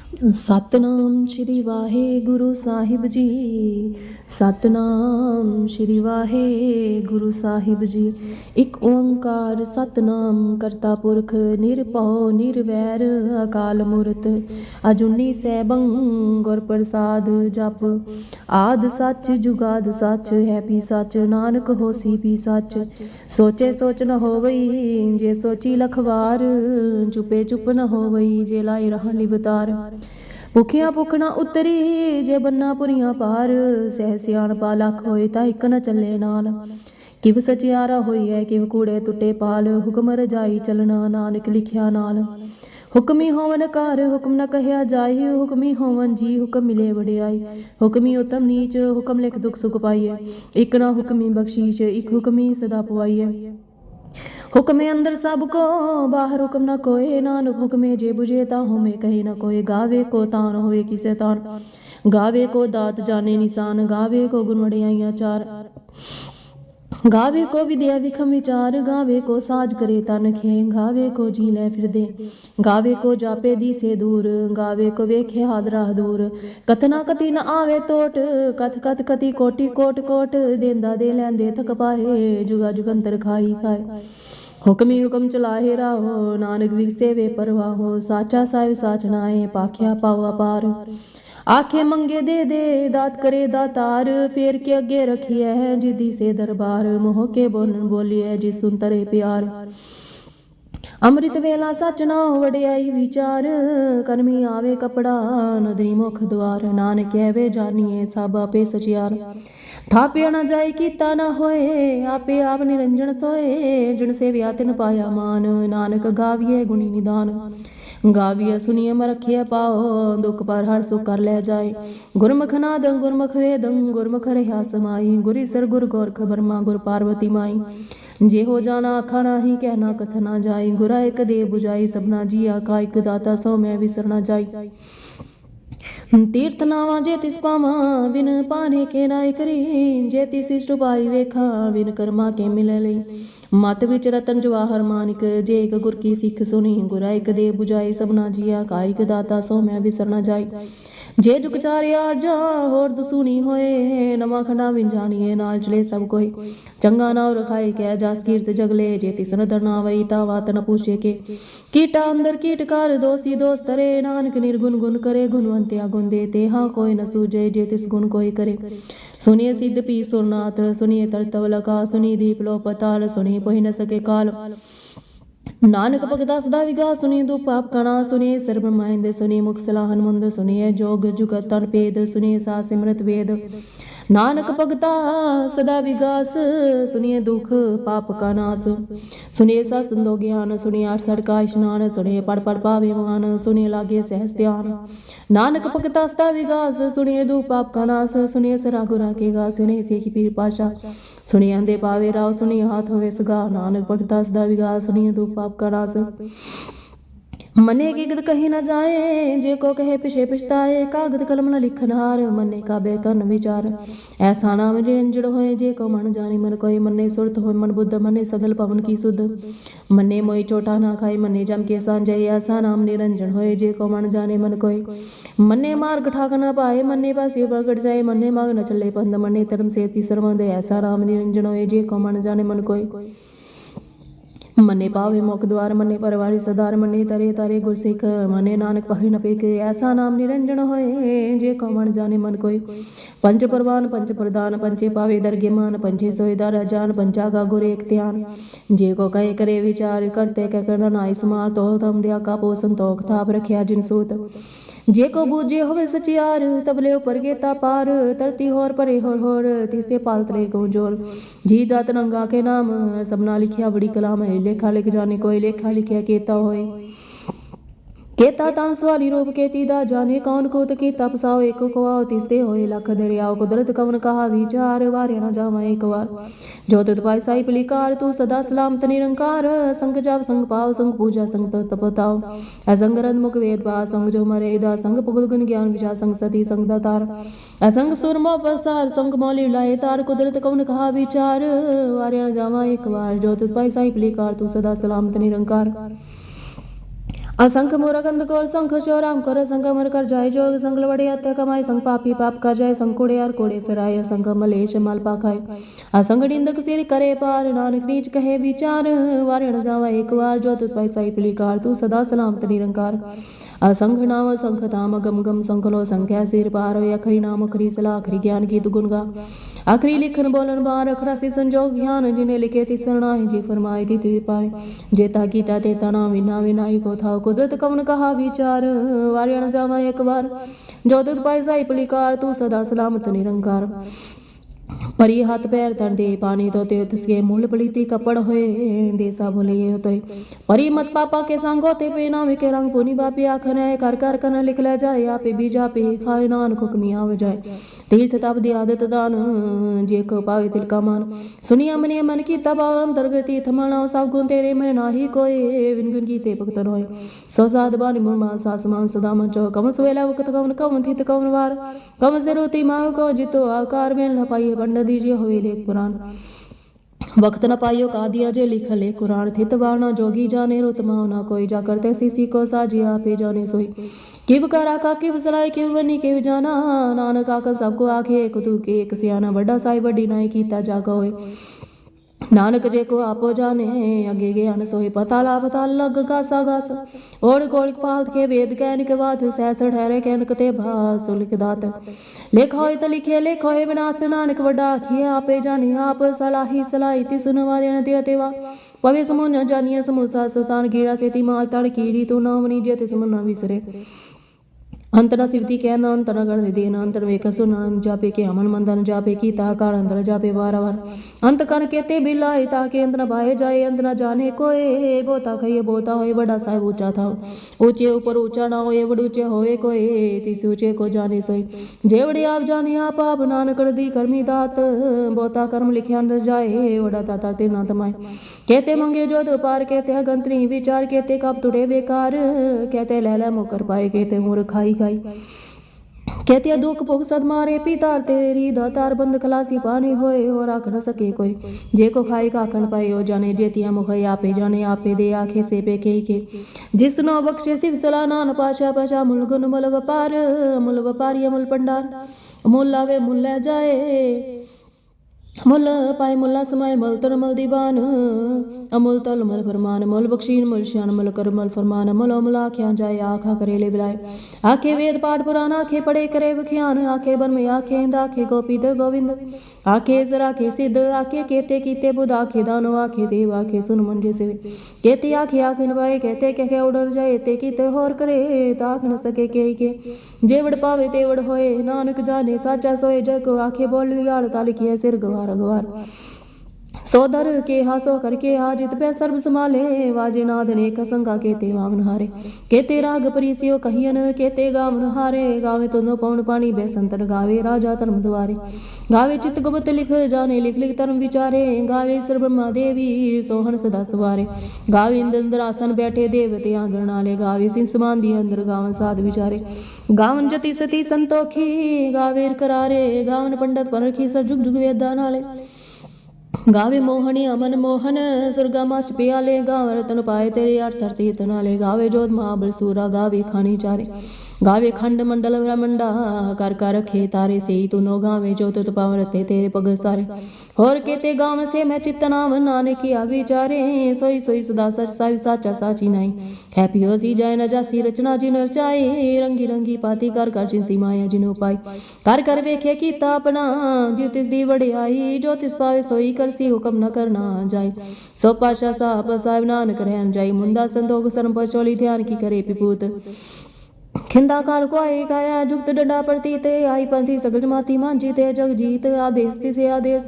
ਸਤਨਾਮ ਸ਼੍ਰੀ ਵਾਹਿਗੁਰੂ ਸਾਹਿਬ ਜੀ। ਸਤਨਾਮ ਸ਼੍ਰੀ ਵਾਹਿਗੁਰੂ ਸਾਹਿਬ ਜੀ। ਇੱਕ ਓੰਕਾਰ ਸਤਨਾਮ ਕਰਤਾ ਪੁਰਖ ਨਿਰਭਉ ਨਿਰਵੈਰ ਅਕਾਲ ਮੂਰਤ ਅਜੂਨੀ ਸੈਭੰ ਗੁਰ ਪ੍ਰਸਾਦ ਜਪ। ਆਦ ਸੱਚ ਜੁਗਾਦ ਸੱਚ ਹੈ ਵੀ ਸੱਚ ਨਾਨਕ ਹੋਸੀ ਵੀ ਸੱਚ। ਸੋਚੇ ਸੋਚ ਨ ਹੋਵਈ ਜੇ ਸੋਚੀ ਲਖਵਾਰ ਚੁਪੇ ਚੁੱਪ ਨ ਹੋਵਈ ਜੇ ਲਾਏ ਰਹਾ ਲਿਵਤਾਰ। ਭੁਖਿਆ ਭੁਖ ਨਾ ਉਤਰੀ ਜੇ ਬੰਨਾ ਪੁਰੀਆਂ ਪਾਰ। ਸਹਿ ਸਿਆਣਪਾ ਲੱਖ ਹੋਏ ਤਾਂ ਇੱਕ ਨ ਚੱਲੇ ਨਾਲ। ਕਿਵ ਸਚਿਆਰਾ ਹੋਈ ਹੈ ਕਿਵ ਕੂੜੇ ਟੁੱਟੇ ਪਾਲ। ਹੁਕਮ ਰਜਾਈ ਚਲਣਾ ਨਾਨਕ ਲਿਖਿਆ ਨਾਲ। ਹੁਕਮੀ ਹੋਵਨ ਕਾਰ ਹੁਕਮ ਨ ਕਹਿਆ ਜਾਈ। ਹੁਕਮੀ ਹੋਵਨ ਜੀ ਹੁਕਮ ਮਿਲੇ ਵਡਿਆਈ। ਹੁਕਮੀ ਉਤਮ ਨੀਚ ਹੁਕਮ ਲਿਖ ਦੁਖ ਸੁਖ ਪਾਈਏ। ਇੱਕ ਨਾ ਹੁਕਮੀ ਬਖਸ਼ੀਸ਼ ਇੱਕ ਹੁਕਮੀ ਸਦਾ ਪਵਾਈਏ। ਹੁਕਮੇ ਅੰਦਰ ਸਭ ਕੋ ਬਾਹਰ ਹੁਕਮ ਨਾ ਕੋਏ। ਨਾਨਕ ਹੁਕਮੇ ਜੇ ਬੁਝੇ ਤਾਂ ਹੋਮੇ ਕਹੇ ਨਾ ਕੋਏ। ਗਾਵੇ ਕੋ ਤਾਨ ਹੋਵੇ ਕਿਸੇ ਤਾਨ। ਗਾਵੇ ਕੋ ਦਾਤ ਜਾਣੇ ਨਿਸ਼ਾਨ। ਗਾਵੇ ਕੋ ਗੁਣ ਵਡਿਆਈਆਂ ਚਾਰ। ਗਾਵੇ ਕੋ ਵਿਦਿਆ ਵਿਖਮ ਵਿਚਾਰ। ਗਾਵੇ ਕੋ ਸਾਜ ਕਰੇ ਤਨ ਖੇ। ਗਾਵੇ ਕੋ ਜੀ ਲੈ ਫਿਰਦੇ। ਗਾਵੇ ਕੋ ਜਾਪੇ ਦੀਸੇ ਦੂਰ। ਗਾਵੇ ਕੋ ਵੇਖੇ ਹਾਦਰਾ ਦੂਰ। ਕਥਨਾ ਕਤੀ ਨ ਆਵੇ ਟੋਟ। ਕਥ ਕਥ ਕਤੀ ਕੋਟੀ ਕੋਟ ਕੋਟ। ਦੇਂਦਾ ਦੇ ਲੈਂਦੇ ਥਕ ਪਾਏ। ਜੁਗਾ ਜੁਗੰਤਰ ਖਾਈ ਖਾਏ। ਹੁਕਮੀ ਹੁਕਮ ਚਲਾਹੇ ਰਾਹੋ ਨਾਨਕ ਵਿਗਸੇ ਵੇ ਪਰਵਾਹੋ। ਸਾਚਾ ਸਾਹਿਬ ਸਾਚ ਨਾਏ ਪਾਖਿਆ ਪਾਉ ਅਪਾਰ। ਆਖੇ ਮੰਗੇ ਦੇ ਦੇ ਦਾਤ ਕਰੇ ਦਾਤਾਰ। ਫੇਰ ਕੇ ਅੱਗੇ ਰਖੀਐ ਹੈ ਜਿਦੀ ਸੇ ਦਰਬਾਰ। ਮੋਹ ਕੇ ਬੋਲਣ ਬੋਲੀਐ ਜੀ ਸੁਨ ਤਰੇ ਪਿਆਰ। ਅੰਮ੍ਰਿਤ ਵੇਲਾ ਸੱਚ ਨਾ ਵਡਿਆਈ ਵਿਚਾਰ। ਕਰਮੀ ਆਵੇ ਕਪੜਾ ਨਦਰੀ ਮੁਖ ਦੁਆਰ। ਨਾਨਕ ਕਹਿਵੇ ਜਾਨੀਏ ਸਭ ਆਪੇ ਸਚਿਆਰ। ਥਾਪਿਆ ਨਾ ਜਾਏ ਕੀਤਾ ਨਾ ਹੋਏ। ਆਪੇ ਆਪ ਨਿਰੰਜਨ ਸੋਏ। ਜਿਨ ਸੇਵਿਆ ਤਿਨ ਪਾਇਆ ਮਾਨ। ਨਾਨਕ ਗਾਵੀਏ ਗੁਣੀ ਨਿਦਾਨ। ਗਾਵੀਏ ਸੁਨੀਏ ਮਰਖਿਆ ਪਾਓ। ਦੁਖ ਪਰ ਹਰ ਸੁਖ ਕਰ ਲੈ ਜਾਏ। ਗੁਰਮੁਖ ਨਾਦੰ ਗੁਰਮੁਖ ਵੇਦੰ ਗੁਰਮੁਖ ਰਹਾ ਸਮਾਈ। ਗੁਰੀਸਰ ਗੁਰ ਗੋਰਖ ਬਰਮਾ ਗੁਰ ਪਾਰਵਤੀ ਮਾਈ। ਜੇ ਹੋ ਜਾਣਾ ਆਖਾ ਨਾਹੀ ਕਹਿਣਾ ਕਥ ਨਾ ਜਾਈ। ਗੁਰਾ ਇੱਕ ਦੇ 부ਜਾਈ ਸਭਨਾ ਜੀਆ ਕਾ। ਇੱਕ ਦਾਤਾ ਸੋ ਮੈਂ ਵਿਸਰ ਨਾ ਜਾਈ। ਤੀਰਥ ਨਾਵਾਂ ਜੇ ਤਿਸ ਪਾਵਾਂ ਬਿਨ ਪਾਣੇ ਕੇ ਨਾਇ ਕਰੀ। ਜੇ ਤਿਸ ਇਸ਼ਟ ਪਾਈ ਵੇਖਾਂ ਬਿਨ ਕਰਮਾ ਕੇ ਮਿਲੇ ਲਈ। ਮਤ ਵਿੱਚ ਰਤਨ ਜਵਾਹਰ ਮਾਨਿਕ ਜੇ ਇੱਕ ਗੁਰ ਕੀ ਸਿੱਖ ਸੁਣੀ। ਗੁਰਾ ਇੱਕ ਦੇ 부ਜਾਈ ਸਭਨਾ ਜੀਆ ਕਾ। ਇੱਕ ਦਾਤਾ ਸੋ ਮੈਂ ਵਿਸਰ ਨਾ ਜਾਈ। ਜੇ ਜੁਗ ਚਾਰਿਆ ਜਾ ਹੋਰ ਦਸੂਣੀ ਹੋਏ। ਨਵਾਂ ਖੰਡਾ ਵਿਨ ਜਾਣੀਏ ਨਾਲ ਚਲੇ ਸਭ ਕੋਈ। ਚੰਗਾ ਨਾਉ ਰਖਾਏ ਕਹਿ ਜਾਸ ਕੀਰਤ ਜਗਲੇ। ਜੇ ਤਿਸ ਨਦਰ ਨਾ ਵਈ ਤਾਂ ਵਾਤ ਨ ਪੁੱਛੇ ਕੇ। ਕੀਟਾ ਅੰਦਰ ਕੀਟ ਕਰ ਦੋਸੀ ਦੋਸ ਤਰੇ। ਨਾਨਕ ਨਿਰਗੁਣ ਗੁਣ ਕਰੇ ਗੁਣਵੰਤਿਆ ਗੁਣ ਦੇ। ਤੇ ਹਾਂ ਕੋਈ ਨ ਸੂਝੇ ਜੇ ਤਿਸ ਗੁਣ ਕੋਈ ਕਰੇ। ਸੁਨੀਏ ਸਿੱਧ ਪੀ ਸੁਰਨਾਥ ਸੁਨੀਏ ਤਰਤਵ ਲਕਾ। ਸੁਨੀ ਦੀਪ ਲੋ ਪਤਾਲ ਸੁਨੀ ਪੋਹਿ ਨ ਸਕੇ ਕਾਲ। ਨਾਨਕ ਭਗਤਾ ਸਦਾ ਵਿਗਾਸ ਸੁਣੀ ਦੁ ਪਾਪ ਕਣਾ। ਸੁਣੀਏ ਸਰਬ ਬ੍ਰਹਮਾਇੰਦ ਸੁਣੀ ਮੁਖ ਸਲਾਹਨ ਮੁੰਦ। ਸੁਣੀਏ ਜੋਗ ਜੁਗਤ ਤਨ ਭੇਦ। ਸੁਣੀਏ ਸਾ ਸਿਮਰਤ ਵੇਦ। ਨਾਨਕ ਭਗਤਾ ਸਦਾ ਵਿਗਾਸ ਸੁਣੀਏ ਦੁਖ ਪਾਪ ਕਾ ਨਾਸ। ਸੁਣੀਏ ਸਾ ਸੰਦੋ ਗਿਆਨ। ਸੁਣੀਏ ਆਠ ਸੜ ਕਾ ਇਸ਼ਨਾਨ। ਸੁਣੀਏ ਪੜ ਪੜ ਪਾਵੇ ਮਾਨ। ਸੁਣੀਏ ਲਾਗੇ ਸਹਿਜ ਧਿਆਨ। ਨਾਨਕ ਭਗਤਾ ਸਦਾ ਵਿਗਾਸ ਸੁਣੀਏ ਦੁਖ ਪਾਪ ਕਾ ਨਾਸ। ਸੁਣੀਏ ਸਰਾ ਗੁਰਾ ਕੇ ਗਾ। ਸੁਣੀਏ ਸੇਖੀ ਪੀਰ ਪਾਸ਼ਾ। ਸੁਣੀਏ ਅੰਦੇ ਪਾਵੇ ਰਾव। ਸੁਣੀਏ ਹਾਥ ਹੋਵੇ ਸਗਾ। ਨਾਨਕ ਭਗਤਾ ਸਦਾ ਵਿਗਾਸ ਸੁਣੀਏ ਦੁਖ ਪਾਪ ਕਾ ਨਾਸ। मने की गद कही न जाए। जे को कहे पिछे पछताए। कागद कलम न लिखन हार। मने काबे करन विचार। ऐसा नाम निरंजन होए जे को मन जाने मन कोय। मने सुरत होए मन बुद्ध मने सगल पवन की सुध। मने मोई चोटा ना खाए मने जम के सांझे। ऐसा नाम निरंजन होए जे को मन जाने मन कोय। मने मार्ग ठाक न पाए मने पासी प्रगट जाए। मने माग न चले पंद मने धर्म से सर्वंद। ऐसा नाम निरंजन होए जे को मन जाने मन कोय। मने पावे मुख द्वार मने परवारी सदार। मने तरे तारे गुर सिख मने नानक पहे न पेक। ऐसा नाम निरंजन होए जे को मन जाने मन कोय। पंच परवान पंच प्रदान पंचे पावे दरगे मान। पंचे सोए दर जान पंचागा गुर एक ध्यान। जे को कहे करे विचार करते कह करना नाई समार। तोल तम दया का पो संतोख थाप रखिया जिन सूत। जे को बूझे होवे सचियार तबले ऊपर गेता पार। तरती होर परे होर तीसरे पाल तले को जोर। जी जात नंगा के नाम सबना लिखिया बड़ी कलाम है। लेखा लिख जाने कोई लेखा लिखिया केता होए। केता तां सवाली रूप केती दा जाने कौन कोत की तपसाओ। एक को आओ तिसते होए लख दरियाओ। कुदरत कवन कहा विचार वारे न जावा एक बार। जो तुत पाई साई पलिकार तू सदा सलामत निरंकार। संग जाप संग पाओ संग पूजा संग तपताओ। असंग रंग मुख वेद पा संग जो मरे दा। संग पुगत गुण ज्ञान विचार संग सती संग दातार। असंग सुरमो पसार संग मौली लाए तार। कुदरत कवन कहा विचार वारे न जावा एक बार। जो तुत पाई साई पलिकार तू सदा सलामत निरंकार। असंख मोर गंध कौर संख चोराम कर संग मर कर जाय जोग संग लवड़े हत्या कमाय संग पापी पाप कर जाय संग कोड़े यार कोड़े फिराय असंग मलेश माल पाखाय असंग निंदक सिर करे पार नानक नीच कहे विचार वारण जावा एक बार जो तुत पैसा पिली कार तू सदा सलामत निरंकार असंख नाम संख ताम गम गम संखलो संख्या सिर पार अखरी नाम अखरी सला अखरी ज्ञान गीत गुण गा आखरी लिखन बोलन बार अखरा से संजोग ज्ञान जिन्हें लिखे ति सरणाए जे फरमाए ति पाए जेता गीता तेता नाम विना विनाई को था कुदरत कवन कहा विचार वार्यण जावा एक बार जो तुत पाई साई पलिकार तू सदा सलामत निरंकार परी हाथ पैर तर दे पानी तो ते तुसके मूल पलीती कपड़ होए देसा भोले ये होते परी मत पापा के संग होते पे नाम के रंग पुनी बापी आखन है कर कर कन लिख ले जाए आपे बीजा पे खाए नान खुकमी आव जाए तीर्थ तप दी आदत दान जे को पावे तिल का मान सुनिया मनिया मन की तब अंतर्गति थमना सब गुण तेरे में नाही कोई विन गुण की ते भक्तन होए सो साध बानी मुमा सास मान सदा मन चो कम सुवेला वक्त कम कम थित कम वार कम से रोती माव को जितो आकार में न पाइए पंडित दीजिए हुए लेख पुराण वक्त न पाइयो का दिया जे लिख ले कुरान थित वाना जोगी जाने रुतमा ना कोई जा करते सीसी को साजी आपे जाने सोई किव करा का किव सलाई किव बनी किव जाना नानक आका सबको आखे एक तू के एक सियाना बड़ा साई बड़ी नाई कीता जागा होए नानक जे को आपो जाने अगे ज्ञान सोई पताला पताल लग गासा गास ओड़ कोड़ पालत के वेद कहन के बात सहस ठहरे कहन कते भास लिख दात लेख होय त लिखे लेख होय विनाश नानक वड्डा आखिए आपे जाने आप सलाही सलाई ति सुनवा देन ते तेवा पवे समुन जानिए समुसा सुल्तान कीड़ा से ति माल तड़ कीड़ी तू नामनी जे ते समना विसरे अंतर सिवती कहना अंतर गण देना अंतर वे कसुन जापे के अमन मंदन जापे की ताकार अंतर जापे वार अंत कण केते बिलाए ताके अंत न भाए जाए अंत न जाने कोई बोता कहिए बोता होए बड़ा साहेब ऊंचा था ऊंचे ऊपर ऊंचा ना होए बड़ ऊंचे होए कोई तिस ऊंचे को जाने सोई जेवड़े आप जाने आप आप नानक दी कर्मी दात बोता कर्म लिखे अंदर जाए वड़ा ताता ते ना तमाए कहते मंगे जो तो पार कहते गंतरी विचार कहते कब तुड़े बेकार कहते लैला मुकर पाए कहते मोर खाई खाई कहते दुख भुग सद मारे पितार तेरी दातार बंद खलासी पानी होए और आख न सके कोई जे को खाई काखन पाए हो जाने जेतिया मुख आपे जाने आपे दे आखे से पे के जिसनो बख्शे शिव सला नान पाशा पाशा मुल गुन मुल व्यापारी मुल पंडार मुल लावे मुल ले जाए मुल पाए मुल्ला समाय मल तर मल दीवान अमुल तल मल फरमान मुल बख्शीन मुल शान मुल कर मल फरमान मुल अमुल आख्या जाए आखा करेले बिलाए आखे वेद पाठ पुराण आखे पढ़े करे विख्यान आखे बन में आखे इंद आखे गोपीद गोविंद आखे सर आखे सिद्ध आखे केते कीते बुध आखे दानो आखे देव आखे सुन मंजे से केते आखे आखे नवाए कहते कहे उड़र जाए ते कीते होर करे ताख न सके के जेवड़ पावे तेवड़ होए नानक जाने साचा सोए जग को आखे बोल विगाड़ तालिकी सिर गवार गवार सोदर के हासो करके हाजित पे सर्व संभाले वाजे नाद ने कसंगा केते वामन हारे केते राग परिसियो कहियन केते गावन हारे गावे तो पौन पानी बेसंतर गावे राजा धर्म द्वारे गावे चित गुप्त लिख जाने लिख लिख धर्म विचारे गावे सर ब्रह्मा देवी सोहन सदा सवारे गावे इंद्र आसन बैठे देवते आंदर नाले गावे सिंह समान दी अंदर गावन साध विचारे गावन जति सती संतोखी गावे करारे गावन पंडित परखी सर जुग जुग वेदा नाले गावे मोहनी अमन मोहन सुरगामाश पियाले गाव रतन पाए तेरे यार सरती तनाले गावे जोध महाबल सूरा गावे खानी चारे गावे खंड मंडल ब्रह्मंडा कर कर रखे तारे से ही तू नो गावे जो तो पावरते तेरे पग सारे और केते गावन से मैं चित्त नाम नाने किया विचारे सोई सोई सदा सच साई साचा साची नाई हैप्पी हो सी जाए न जासी रचना जिन रचाए रंगी रंगी पाती कर कर जिनसी माया जिनो पाई कर कर वेखे कीता अपना जियो तिस दी वड़ियाई जो तिस पावे सोई कर सी हुक्म न करना जाए सो पाशा साहब साहिब नानक रहन जाई मुंदा संतोख शर्म पचोली ध्यान की करे पिपूत खिंदा काल को आई काया जुक्त डंडा प्रतीत आई पंथी सगल माती मांझी ते जग जीत आदेश तिसे आदेश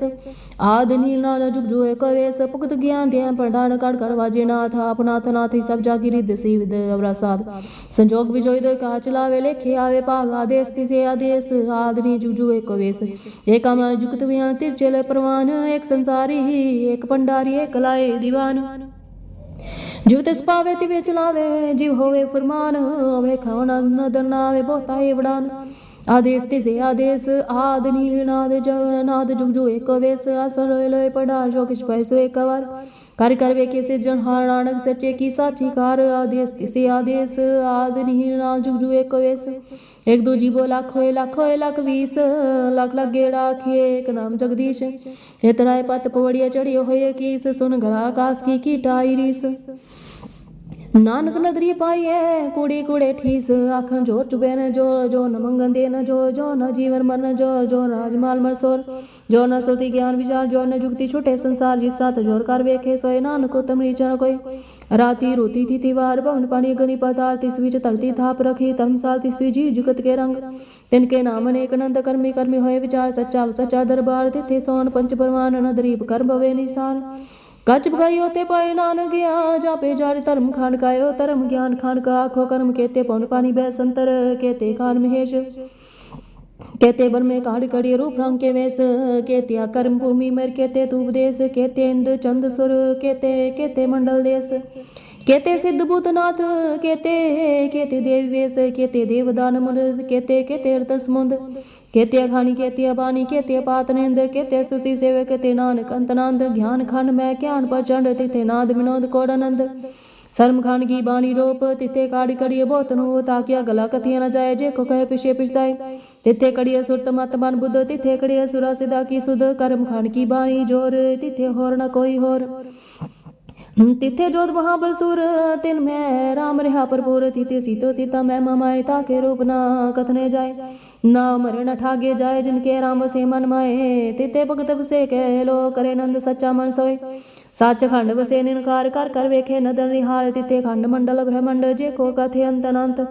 आद नील नाल जुग जुए कवेश पुक्त ज्ञान ध्यान पंडाण काड़ काड़ वाजे नाथ अपनाथ नाथी सब जागी रिद सी विद अवरा साध संजोग विजोय दो कहा चलावे लेखे आवे पाग आदेश तिसे आदेश आद नी जुग जुए कवेश एक अमा जुक्त विया तिरचेल परवान एक संसारी एक पंडारी एक लाए दीवान जीव तिस पावे तिवे चलावे जीव होवे फरमान होवे खावना नदर नावे बोताए बड़ान आदेश तिसे आदेश आद नील नाद नाद जुग जुग एक वेश आसन लोय लोय पड़ा जो किछ पैसो एक बार कार्य कर वेखे सिरजनहार नानक सच्चे की साची कार आदेश तिसे आदेश आद नहीं ना जुग जुग एक वेश एक दो जीवो लाख होए लाख 20 लाख लाख गेड़ा आखिए एक नाम जगदीश हेतराय पत पवड़िया चढ़ियो होए कीस सुन घड़ा आकाश की कीटाई रीस नानक नदरी पाई है कूड़ी कूड़े ठीस आखन जोर चुबे न जोर जो न मंगन दे न जो न जीवन मरन जो राजमाल मरसोर जो न सुरति ज्ञान विचार जो न जुगति छुटे संसार जिस साथ जोर कर वेखे सोए नानक तमरी चरण कोई राती रोती थी तिवार पवन पानी गनी पतार तिस विच तरती थाप रखी धर्मसाल तिसवी जी जुगत के रंग तिनके नाम अनेक नंद कर्मी कर्मी होए विचार सच्चा दरबार तिथे सोन पंच परमान नदरीप कर भवे निशान कच बगाइयो ते पाए नानक गया जापे जार धर्म खान कायो धर्म ज्ञान खान का आखो कर्म केते पौन पानी बै संतर केते खान महेश केते बर में काड़ कड़ी रूप रंग के वेश केतिया कर्म भूमि मर केते तू उपदेश केते इंद चंद सुर केते मंडल देश केते सिद्ध भूतनाथ केते देव वेश केते देवदान मुंड केते रत समुंद केते खानी केते बानी केते पातनेंद केते सुति सेवक केते नानक अंतनांद ज्ञान खंड में ज्ञान प्रचंड तिथे नाद विनोद कोडानंद शर्म खान की बानी रोप तिथे काड़ी कड़िए बहुत नो ताकिया गला कथिया न जाए जे को कहे पिछे पिछताए तिथे कड़िए सुरत मत बन बुद्ध तिथे कड़िए सुरा सिदा की सुध कर्म खान की बानी जोर तिथे होर न कोई होर तिथे जोत महाबलसुर तिन में राम रहा भरपूर तिथे सीतो सीता मैं ममाए ताके रूप ना कथने जाए ना मरे न ठागे जाए जिनके राम से मन माए तिथे भगत बसे कह लो करे नंद सच्चा मन सोए साच खंड बसे निनकार कर कर वेखे नदर निहार तिथे खंड मंडल ब्रह्मंड जे को कथे अंत अनंत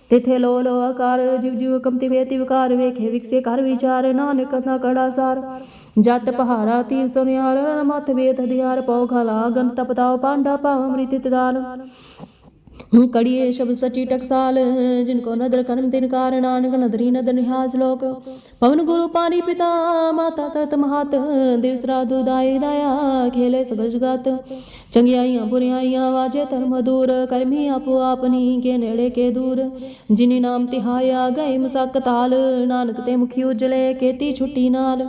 तिथे लो आकार जीव जीव कमति वेति विकार वेखे विकसे कर विचार नानक कथा कड़ा सार जत पहाड़ा तीर सुनियार मथ वेद हथियार पौ खला गंत तपताओ पांडा पाव अमृत दार कड़िए शब्द सची टकसाल जिनको नदर कर्म तिनकार नानक नदरी नदर निहास लोक पवन गुरु पानी पिता माता तत महत दिवसरा दुदाई दाया खेले सगल जुगात चंगियाइयां बुरियाइयां वाजे धर्म दूर कर्मी आपो आपनी के नेड़े के दूर जिनी नाम तिहाया गए मसक ताल नानक ते मुखी उजले केती छुट्टी नाल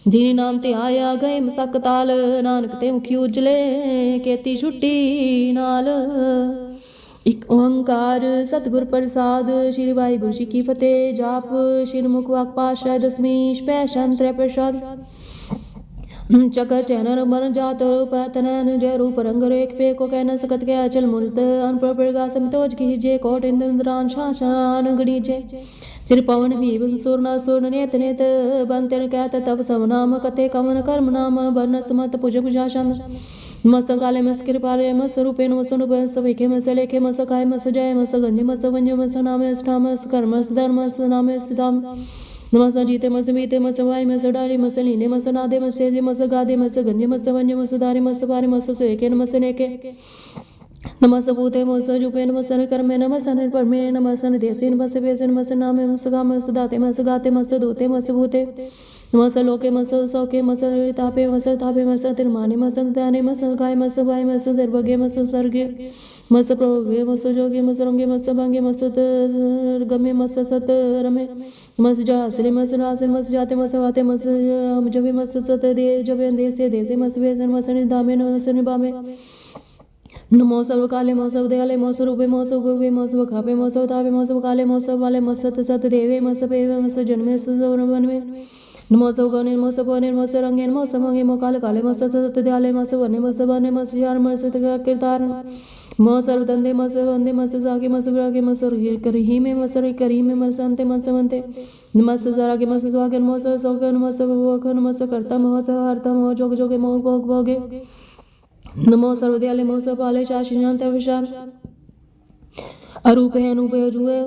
जिनी नाम ते आया गए मसक ताल नानक ते मुखी उजले केती छुट्टी नाल एक ओंकार सतगुर प्रसाद श्री वाहिगुरु जी की फतेह जाप श्री मुखवाक पाशाय दसवीं स्पैशन त्रय प्रसाद चकर चैनर मर जात रूप तनैन जय रूप रंग रेख पे को कहना सकत के अचल मूर्त अनप्रगा समितोज की जे कोट इंद्रान शासन गणी जय तिर पवन भी सुरना सुर नेत नेत बंतन कहत तब सब नाम कते कमन कर्म नाम बन समत पूज पूजाशन मस्त काले मस कृपारे मस रूपे नमस सवेखे मस लेखे मस काय मस जय मस गंज मस वंज मस नाम अष्टामस कर्मस धर्मस नाम सिद्धाम नमस जीते मस बीते मस वाय मस डाली मस लीने मस नादे मस शेजे मस गादे मस गंज मस वंज मस दारे मस पारे मस सेके नमस नेके नमस भूते मस जुपे नमस कर्मे नमस परमे नमस देसे नमस वेसे नमस नामे मस गा मस दाते मस गाते मस दूते मस भूते नमस लोके मस सौके मस तापे मस तिरमाने मस त्याने मस गाय मस वाय मस दर्भगे मस सर्गे मस प्रोगे मस जोगे मस रंगे मस भंगे मस गमे मस सत रमे मस जासले मस रासन मस जाते मस वाते मस जबे मस सत दे जबे देसे मस वेसन मस निदामे मस निबामे नमो सब काले मो सब दयाले मो स्वरूपे मो सब वे मो सब खापे मो सब तापे मो सब काले मो सब वाले मो सत देवे मो सब एवे मो सब जन्मे वन में नमो सब गणे मो सब वने मो सब रंगे मो सब मंगे मो काले काले मो सत दयाले मो सब वने मो सब वने मो सब यार मो सत किरदार मो सर्व दंदे मो सब वंदे मो सब जागे मो सब रागे मो सब करही में मो सब करी में मो संते मो सब वंते नमो सब जागे मो सब स्वागन मो सब सौगन मो सब वखन मो सब करता मो सब हरता मो जोग जोगे मो भोग भोगे नमो सर्वदयाले मो सब पाले शाशिनांत विशाल अरूप है अनूप है जुए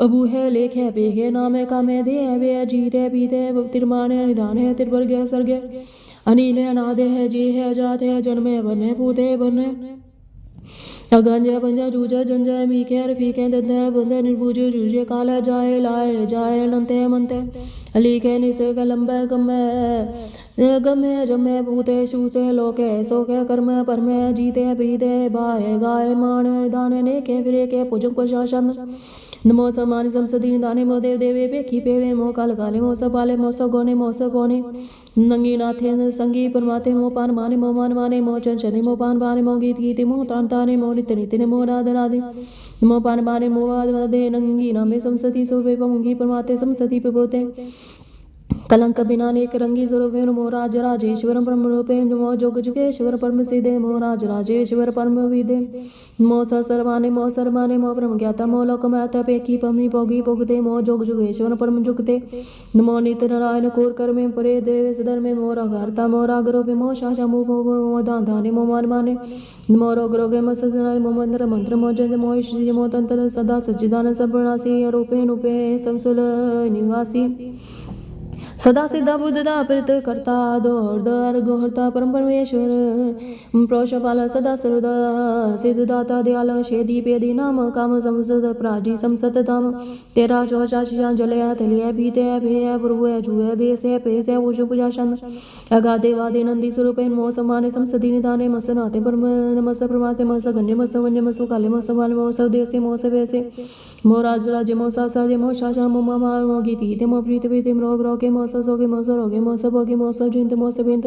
अबू है लेख है पे है नाम है काम है दे है वे है जीत है पीते है तिरमान है निदान है तिरवर्ग है सर्ग है अनिल है अनादे है जे है अजात है जन्म है बन है पूत है बन है अगंज पंजा जूझ जंजा मीक है रफीक है दंद है बंद है निर्भुज जूझे काल है जाए लाए जाए अनंत है मंत है अलीक है निसर्ग लंब है गम है जम है भूत है शूत है लोक है शोक है कर्म है परम है जीत है पीत है बाह है गाय मान है निदान है नेक है फिर के पूजक प्रशासन नमो समानि संसदि निधाने मो देव देवे पेखी पेवे मो काल काले मो सपाले मो सगोने मो सपोने नंगी नाथे संगी परमाते मो पान माने मो मान माने मो चंचने मो पान पाने मो गीत गीते मो तान ताने मो नित्य नित्य मो राधे राधे मो पान पाने मो वाद वादे नंगी नामे संसति सुबे पमुंगी परमाते संसति पिबोते कलंक बिना नेक रंगी स्वरूपे मो राज राजेश्वर परम रूपे मो जोग जुगेश्वर परम सिद्धे मो राज राजेश्वर परम विदे मो सर्वाने मो सर्वाने मो परम ज्ञाता मो लोक माता पेकी पमनी पोगी पोगते मो जोग जुगेश्वर परम जुगते नमो नित्य नारायण कोर कर्मे परे देव सधर्मे मो राघार्ता मो राग रूपे मो शाशा मो दान धाने मो मान माने नमो रोग रोगे मो सदनाय मो मंत्र मंत्र मो जय मो श्री मो तंत्र सदा सच्चिदानंद सर्वनाशी रूपे नुपे संसुल निवासी सदा सिद्धा बुद्धदा प्रीत करता दोहरदार गोहरता परम परमेश्वर प्रोषपाल सदा सर्वदा सिद्धदाता दयाल शेदी पेदी नाम काम संसद प्राजी संसत धाम तेरा चौशाशियां जलया तलिया पीते भेय प्रभु जुए देश पे से उष पूजा शन अगाधे वादे नंदी स्वरूपे मो समाने संसदी निधाने मसनाते परम नमस प्रमासे मस गंजे मस वंजे मस काले मस वाले मो सब देसे मो सब ऐसे मो राज राज्य मो साजे मो शाशा मो मामा मो गीति मो प्रीत प्रीति रोग रोगे मो सोगे मो सरोगे मो सबोगे मो सजिंत मो सबिंत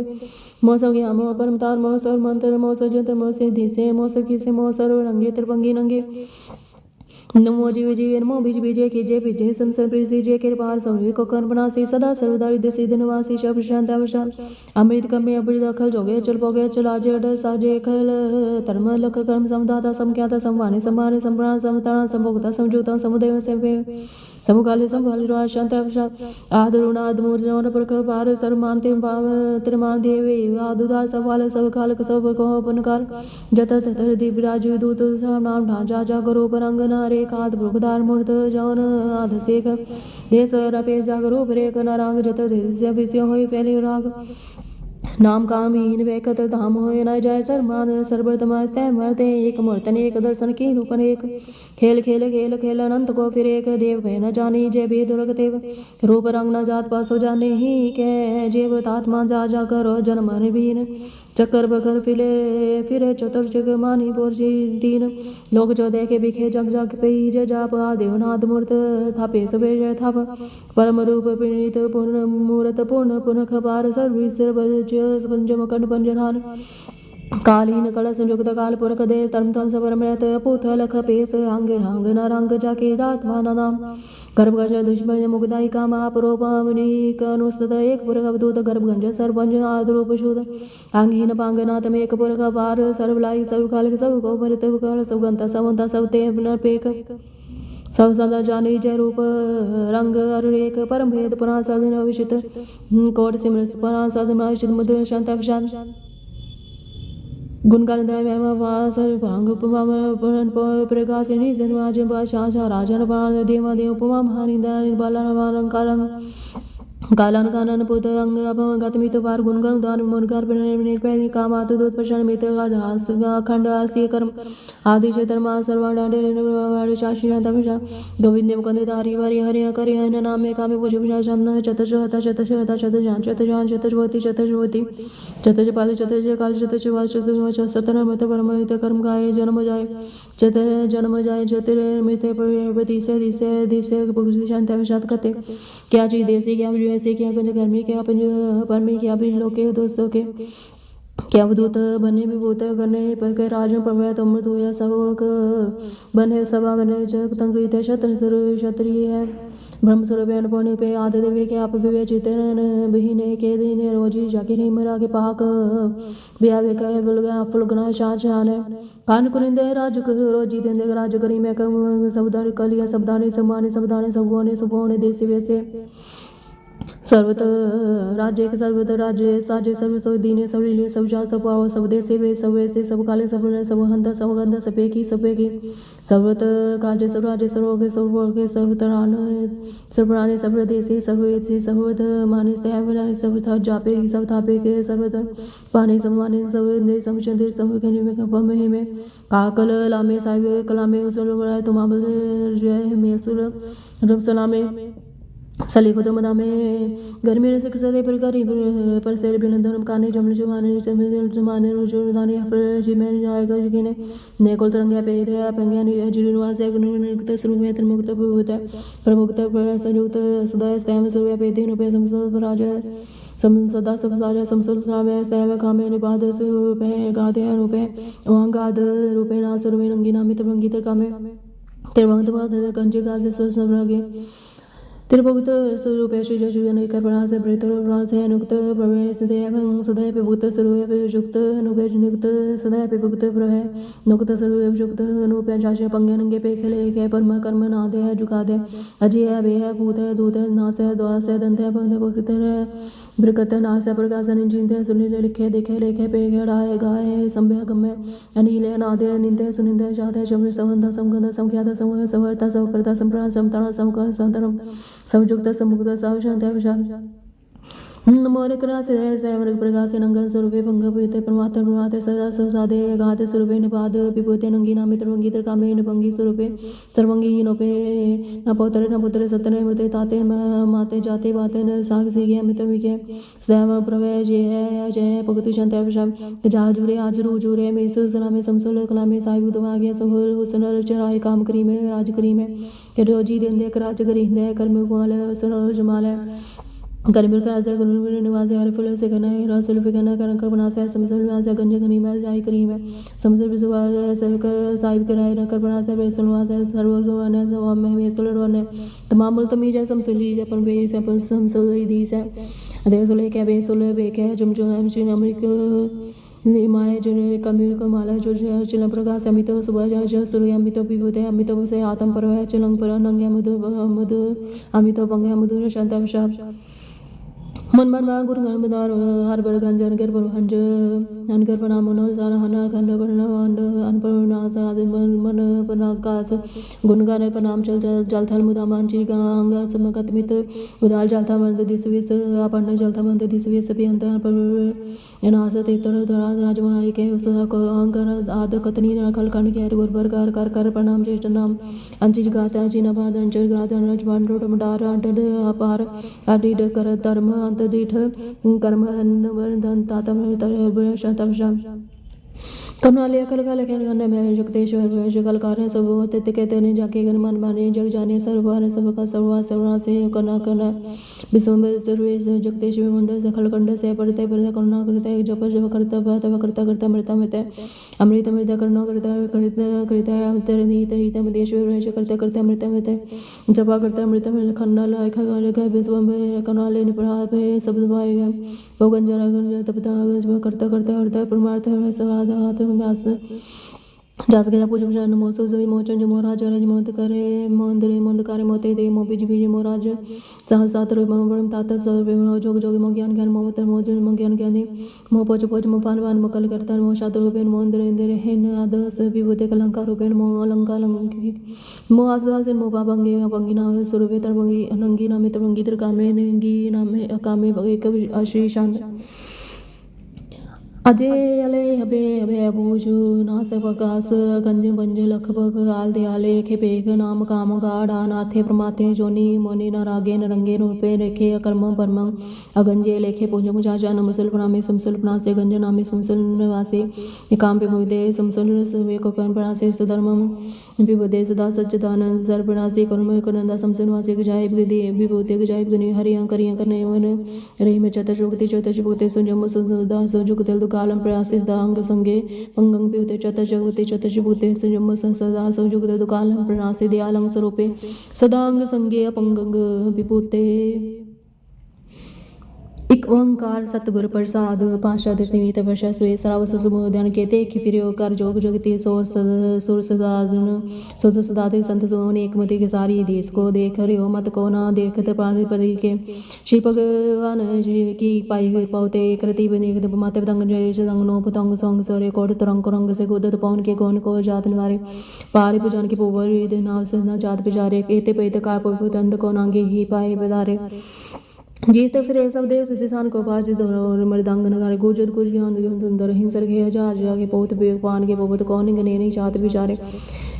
मो सोगे मो परमतार मो सर मंत्र मो सजंत मो सिद्धि से मो सखी से मो सर्व रंगे त्रिभंगी नंगे नमो जीव जीवे नमो बीज बीजे के जय बीजे संसर प्रीसी जय के पार सभी को कर्म बनासी सदा सर्वदारिद्र सिद्ध निवासी शब शांत अवशान अमृत कमे अमृत अखल जोगे चल पोगे चल आजे अड साजे खल धर्म लख कर्म समदाता समख्याता समवाने समाने संप्राण समतारण संभोगता समझौता समुदय सेवे समुकाले संभाली रो शांत अवशान आदरुणाद मूर्जन प्रख पार सर्वमान तिम पाव त्रिमान देवे आदुदार सवाल सब काल सब को अपनकार जत ततर दीप राजु दूत नाम ढांचा जा करो परंगना रे काद भृगदार मूर्त जौन आध सेक देश रपे जागरूप रेक नरांग जत देश विषय होई फैली राग नाम कामहीन वैकत धाम होए न जाय सर्मान सर्वतमस्तै मरते एक मूर्तन एक दर्शन की रूपन एक खेल खेल खेल खेल अनंत को फिर एक देव भय न जानी जय भेद दुर्गतेव रूप रंग न जात पासो जाने ही कै जेव तात्मा जा जा करो जन्म बीन चक्कर बकर फिरे चतुर्जुग मानी बोरजी दीन लोग जो देखे बिखे जग जग पे जय जाप देवनाथ मूर्त थापे सबे जय थाप परम रूप प्रणीत पूर्ण मूर्त पूर्ण पुनख पार सर्वीसर पंचम कंड पंजनान कालीन कल संयुक्त काल पुरख दे तरम तम सबरमृत पुथ लख पेस अंग रांग नारंग जाके जात नाम गर्भगज दुष्मन मुगदाई का महापुरोपावनी कनुस्तत एक पुरख अवधूत गर्भगंज सर्वंज आद्रूप शुद्ध अंगहीन पांगनाथ में एक पुरख पार सर्वलाई सब काल सब को भरित काल सब गंता सवंता सब ते पेक सब सदा जाने जय रूप रंग अरुणेक परम भेद पुराण साधन विशित कोट सिमरस पुराण साधन विशित मधुर शांत अवशान गुणगान दया वास भांग उपमा प्रकाशिनी जन्माज भाषा राजन प्राण देवा देव उपमा महानिंदा निर्बाला कालंग कालन कानन पुत अंग अपगत मित पार गुणगण दान मुनकार निर्पैनि कामात दूत पशन मित दास खंड आलसी कर्म आदि क्षेत्रमा सर्वाडांडे शाशिना तमिषा गोविंदेव कंदधारी वरि हरि करि हन नामे कामे पूज पूजा चंद चतुर्शता चतुर्शता चतुर्जान चतुर्वती चतुर्पाल चतुर्काल चतुर्वाच चतुर्वच सतर मत परमहित कर्म गाय जन्म जाय चतुर जन्म जाय ज्योतिर्मित प्रतिशय दिशय दिशय पुरुष शांति अवसाद करते क्या चीज देसी क्या ऐसे क्या पंच कर्मी क्या पंच परमी क्या भी लोके दोस्तों के क्या अवधूत बने विभूत करने पर के राजन प्रवृत्त अमृत हुआ सबक बने सभा बने जग तंकृत क्षत्र क्षत्रिय है ब्रह्म स्वरूप अनुभव पे आदि देवे के आप विवेचित बहिने के दिन रोजी जाके नहीं मरा के पाक ब्यावे का बुलगा फुलगना शान है कान कुरिंद राज रोजी देंदे राज करी मैं कम सबदार कलिया सबदाने सबगोने सबोने देसी वैसे सर्वत राज्य साजे सर्व सौ दीने सब लीले सब जा सब पाव सब देसे वे सब वैसे सब काले सब सब हंत सब गंध सपेकी सर्वत काजे सब राज्य सर्वोगे सर्वोगे सर्वतरान सर्वराने सब देसे सब वेसे सर्वत माने स्तैवराने सब था जापे सब थापे के सर्वत पाने सब माने सब दे सब चंदे सब कनि में कप में काकल लामे साहिब कलामे उसल तुम जय में सुर रब सलामे सली खुद मदा में गर्मी ने सिख सदे पर करी पर सेर बिन धर्म काने जमल जमाने जमाने रुजु दाने पर जी में जाय कर जी ने कोल तरंगे पे दे पंगे नि जिरु निवास है गुण निक्त स्वरूप में मुक्त भूत प्रमुक्त संयुक्त सदा स्तेम सूर्य पे दिन पे समस्त राज सम सदा सब साजा समसल सामे सेव कामे निपाद रूपे गादे रूपे ओं गाद रूपे ना सर्वे रंगी नामित रंगित कामे तिरवंत बाद कंजे गाज सब रागे तिरुभुक्त स्वरूपे श्री कर्पणा से प्रेतोपरा से अनुक्त प्रवेश सदैव सदैव भूत स्वरूप युक्त अनुपे नियुक्त सदैव भुक्त प्रहे नुक्त स्वरूप युक्त अनुपे चाशे पंगे नंगे पे खेले के परम कर्म नादे है झुका दे अजय है वे है भूत है दूत है नास है द्वास है दंत है बंध भक्त है बृकत नास है प्रकाशन चिंते सुनि लिखे देखे लेखे पे गड़ाए गाए संभय गम्य अनिले नादे निंदे सुनिंदे जाते शब्द संबंध संगंध संख्यात समूह सवर्ता सवकर्ता संप्राण समतान समकर संतरम समयुक्त समुक्त सावशांत विशाल नमो करा से सैवर प्रकाश नंगन स्वरूपे भंग पीते परमात्म परमाते सदा साधे गात स्वरूपे निपाद विभूते नंगी नामित रंगी कामे निभंगी स्वरूपे सर्वंगी नोपे न पुत्र सतने मते ताते माते जाते बाते न साग सीगे अमित विके सदैव प्रवय जय जय भगति शांति विशाल जा जुरे आज रू जुरे में सुसना में समसुल कला में साई बुधवा गया सहल हुसन चराय काम करी में राज करी में रोजी देंदे कराज करी दे कर्म कुमाल सुन जमाल गर्मी का राजा गुरु निवास हर फूल से करना है रसल फिकना करन का बना से समझल में से गंज गनी में जाई करी में समझल विश्वास सब कर साहिब कराए न कर बना से बेसन वास सर्वर गवाने सब में मेसल रोने तमाम मुल तमी जै समझली अपन बे से अपन समझल दी से अदे सुले के बे सुले बे के जुम जो हम श्री अमेरिका निमाय जो कमिल कमाला जो चिलम प्रकाश अमित सुबह जो सूर्य अमित विभूते अमित से आत्म पर चिलंग पर नंगे मधु अमित पंगे मधुर शांत विशाल मन मन मा गुरु गण बदार हर बर गंजन कर पर हंज अनकर प्रणाम मनोर सारा हना खंड परनांड अनपरना साज मन मन पनाकास गुण गाने प्रणाम चल जल थल मुदा मांची गांग समकत मित उदाल जलता मंद दिसविस अपन जलता मंद दिसविस भी अंत पर अनास तेतर धरा राजमाई के उस को अंकर आद कतनी खल कण के गुरबर कर कर प्रणाम ज्येष्ठ नाम अंचिज गाता चिना बाद अंचर गाता रजवान रोट मडार अंटड अपार आडिड कर धर्म अंत दीठ कर्म धन तातम शतम कमनालिया कल कल कहने में जुक्तेश्वर जगल कार्य सब होते कहते ने जाके गण मन माने जग जाने सर्वान सबका सर्वा सर्वा से करना करना विश्वम्बर सर्वे जुक्तेश्वर मुंड सखल कंड से पढ़ते पढ़ते करना करते जप जप करता तब करता करता मृता मृत अमृत मृत करना करता करता करता अमृत नीत मदेश्वर करते करते मृत मृत जपा करता मृत मृत खन्ना लाखा गाले विश्वम्बर कनाले निपड़ा सब भाई भगवान जरा तपता करता करता करता परमार्थ सवाद व्यास जास के पूज पूजा नमो सोजोई मोचन जो मोराज रज मोत करे मंदरे मंद करे मोते दे मो बीज बीज मोराज सह सातर मम तात सब मो जोग जोग मो ज्ञान ज्ञान मो तर मो जो मो ज्ञान ज्ञानी मो पोच पोच मो पानवान मो कल करता मो शात रूपेन मो इंद्र इंद्र हेन आदस विभूते कलंकार रूपेन मो अलंकार लंकी मो आसदास मो पापंगे पंगिना स्वरूपे तरबंगी अनंगी नामे तरबंगी तर कामे नंगी नामे कामे एक आश्री शांत अजय अले हबे हबे अबूजु नास प्रकाश गंज बंज लख पग गाल दयाले खे पेग नाम काम गाढ़ा नाथे प्रमाथे जोनी मोनी न रागे न रंगे रूपे रेखे अकर्म परमं अगंजे लेखे पूज मुजाजा नमसल प्रणामे समसल प्रणासे गंज नामे समसल निवासे निकाम पे मुदे समसल सुवे को कन प्रणासे सुधर्मम विबुदे सदा सच्चिदानंद सर प्रणासे कर्म करंदा समसल वासे गजाय विदे विभूते गजाय गुनी हरियां करियां करने वन रे में चतर जुगति चतर जुगते सुजम सुदा सुजुगते कालम प्रयासित दांग संगे पंगंग पिउते चतर जगवते चतर जिभूते संयम सदा संयुक्त दुकालम प्रणासे दयालंग स्वरूपे सदांग संगे अपंगंग विभूते एक ओंकार सतगुर प्रसाद पाशा दशमीत वर्षा स्वे सराव सुसुमो ध्यान केते कि फिरियो कर जोग जोगति सुर सदादन सुध सदाते संत सोने एक मति के सारी देश को देख रियो मत को ना देखत प्राणी परि के श्री भगवान की पाई पाउते कृति बने माते पतंग जय संग नो पतंग संग सरे कोड तरंग रंग से गोदत पवन के कौन को जात निवारे पारे पुजान की पोवर नाव से न जात बिचारे केते पैते का पुतंद को नांगे ही पाए बदारे जिस तो फिर सब देश दिशान को बाज और मृदंग नगारे गुजर गुजर सुंदर हिंसर के हजार जाके बहुत बेग पान के बहुत कौन गने नहीं चाहते बिचारे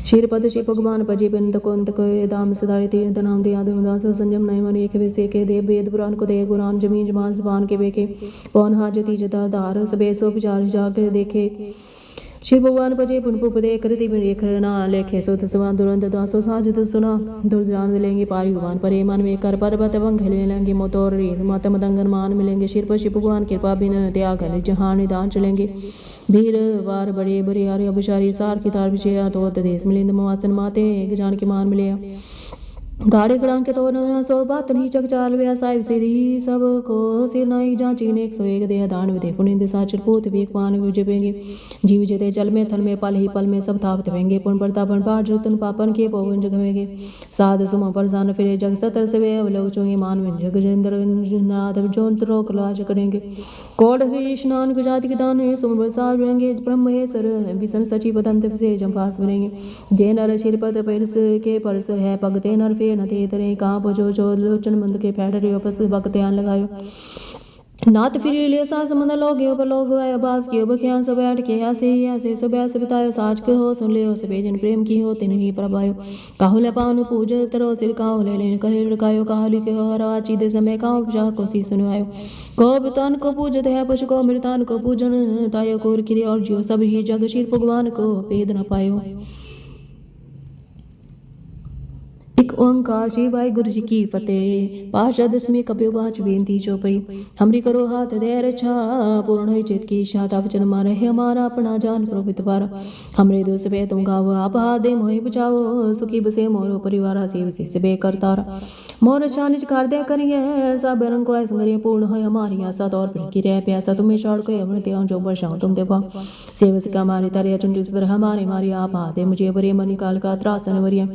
क्षीरपद श्री भगवान भजे बिंद कोंत को दाम सदारे तीर्थ नाम दे आदम दास संजम नय मन एक विसे के दे वेद पुराण को दे गुरान जमीन जमान जबान के बेके पौन हाजती जता धार सबे सो विचार जाकर देखे श्री भगवान भजे पुनपुपदे कृति रेखना लेखे सुत सवान दुरंत दासो साजत सुना दुर्जान लेंगे पारी भगवान परे मन में कर पर्वत वंग ले लेंगे मोतोर रीढ़ मत मदंगन मान मिलेंगे शिर पर शिव भगवान कृपा बिन त्याग जहां निदान चलेंगे भीर वार बड़े बड़े हरे अभिचारी सार की तार विषय तो देश मिलिंद मवासन माते जान के मान मिले गाड़े गड़ां के तो न सो बात नहीं चक चाल वे साहिब सिरी सब को सिर नाई जांची ने 101 दे दान विदे पुनिंद साचर पूत भी पान विजबेंगे जीव जते जल में थल में पल ही पल में सब थापत वेंगे पुन प्रतापन पाठ रुतन पापन के पवन जगवेंगे साध सुम परसान फिरे जग सतर से वे अवलोक चोंगे मान में जगजेंद्र नाथ जोन रोक लाज करेंगे कोड के स्नान गुजाति के दान सुम बरसात रहेंगे ब्रह्म है सर बिसन सची पतंत से जंपास बनेंगे जे नर शिरपत परस के परस है पगते नर नते तरे कहाँ बजो जो लोचन मंद के फैडरियो वक्त ध्यान लगायो नात फिर लिए सा समंद लोगे ऊपर लोग आयो बास के ऊपर ख्यान सब बैठ के ऐसे सब ऐसे बितायो साज के हो सुन ले हो सबे जन प्रेम की हो तिन ही प्रभायो काहु ले पानु पूज तरो सिर काहु ले लेन करे रकायो काहु के हो रवाची दे समय काहु जा को सी सुनायो को बितान को पूजत है पशु को मृतान को पूजन तायो कोर किरे और जो सब ही जग शीर भगवान को भेद न पायो। एक ओंकार श्री वाहिगुरु जी की फतेह। पाशा दसवीं कपिल वाच बेनती चौपई। हमरी करो हाथ दे रक्षा पूर्ण हो चित की शाता वचन मारे है हमारा अपना जान प्रोपित पारा हमरे दो सबे तुम गाओ आप हाथ दे मोहि बचाओ सुखी बसे मोरो परिवार सेव से बे करतारा मोर शानिज कर दे करिए सब रंग को संगरिए पूर्ण हो हमारी आशा तौर पर की रह प्यासा तुम्हें छोड़ को अवन त्यां जो बरसाओ तुम देवा सेवस का मारे तारे चुंडिस पर हमारे मारी आप हाथ दे मुझे बरे मनी काल का त्रासन वरिया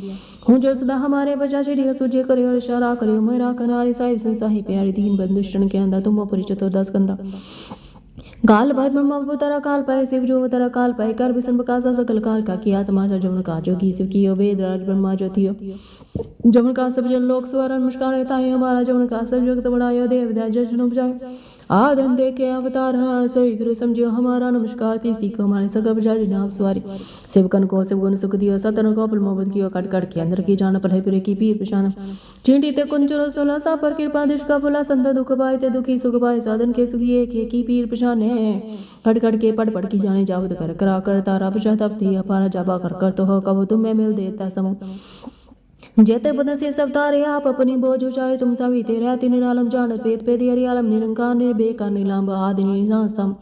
हूँ जो सदा हमारे बचा चिड़िया सूझे करे और इशारा करे मेरा कनारी साहिब संसाही प्यारी दीन बंदुष्टन के अंदा तुम परिचित 10 कंदा गाल भाई ब्रह्मा अवतारा काल पाए शिव जो अवतारा काल पाए कर विष्णु प्रकाशा सकल काल का किया तमाशा जमन का जोगी शिव की वेद राज ब्रह्मा जो थियो जमन का सब जन लोक स्वर नमस्कार ताए हमारा जमन का सब जगत बढ़ायो देव दया जशन उपजाए आदन दे के अवतार सोई गुरु समझियो हमारा नमस्कार ती सीखो हमारे सगब जाज नाम सवारी सेवकन को सब गुण सुख दियो सतन को पल मोहब्बत कियो कट कट के अंदर की जान पढ़ाई पिरे की पीर पिशान चींटी ते कुंचरो सोला सा पर कृपा दिश का फुला संत दुख पाए ते दुखी सुख पाए साधन के सुखिए के की पीर पिशान है कट कट के पढ़ पढ़ की जाने जावत कर करा कर तारा पिछा तब दिया पारा जाबा कर तो हो कब तुम में मिल देता समूह जेते बदन से सब तारे आप अपनी बोझ उचारे तुम सभी तेरे आति निरालम जानत पेद पेद हरियालम निरंकार निर्भेकार निलांब आदि निरासम